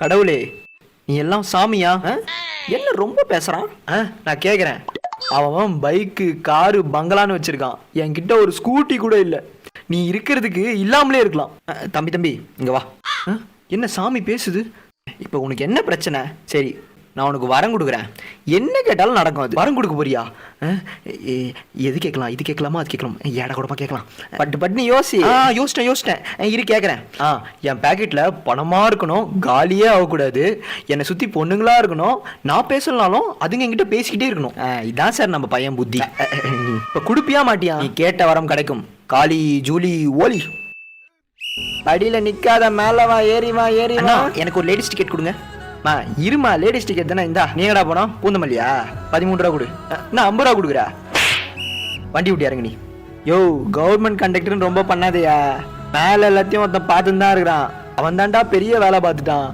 கடவுளே, நீ எல்லாம் சாமியா? என்ன ரொம்ப பேசுறான்? நான் கேக்குறேன். அவன் பைக்கு காரு பங்களான்னு வச்சிருக்கான், என்கிட்ட ஒரு ஸ்கூட்டி கூட இல்ல. நீ இருக்கிறதுக்கு இல்லாமலே இருக்கலாம். தம்பி தம்பி இங்க வா. என்ன சாமி பேசுது? இப்ப உனக்கு என்ன பிரச்சனை? சரி, நான் உனக்கு வரம் கொடுக்குறேன், என்ன கேட்டாலும் நடக்கும். அது வரம் கொடுக்க போறியா? எது கேட்கலாம்? இது கேட்கலாமா அது கேட்கலாம்? ஏடா கூடமா கேட்கலாம். பட்டு யோசிச்சிட்டேன் இரு கேட்குறேன். என் பேக்கெட்டில் பணமாக இருக்கணும், காலியே ஆகக்கூடாது, என்னை சுற்றி பொண்ணுங்களா இருக்கணும், நான் பேசலனாலும் அதுங்க என்கிட்ட பேசிக்கிட்டே இருக்கணும். இதான் சார் நம்ம பையன் புத்தி. இப்போ கொடுப்பியா மாட்டியா? நீ கேட்ட வரம் கிடைக்கும். காளி ஜூலி ஓலி. படியில் நிற்காத, மேலே வா, ஏறி வா, ஏறி வா. எனக்கு ஒரு லேடிஸ் டிக்கெட் கொடுங்க. இருமா, லேடிஸ் டிக்கெட் தானே. இந்தா. நீ எங்கடா போனோம்? பூந்தமல்லியா? 13 ரூபா கொடு. நான் 50 ரூபா கொடுக்குறா. வண்டி விட்டு இறங்கு நீ. யோ, கவர்மெண்ட் கண்டக்டர்னு ரொம்ப பண்ணாதயா. மேல எல்லாத்தையும் ஒருத்தன் பார்த்துன்னு தான் இருக்கிறான். அவன் தான்டா பெரிய வேலை பார்த்துட்டான்.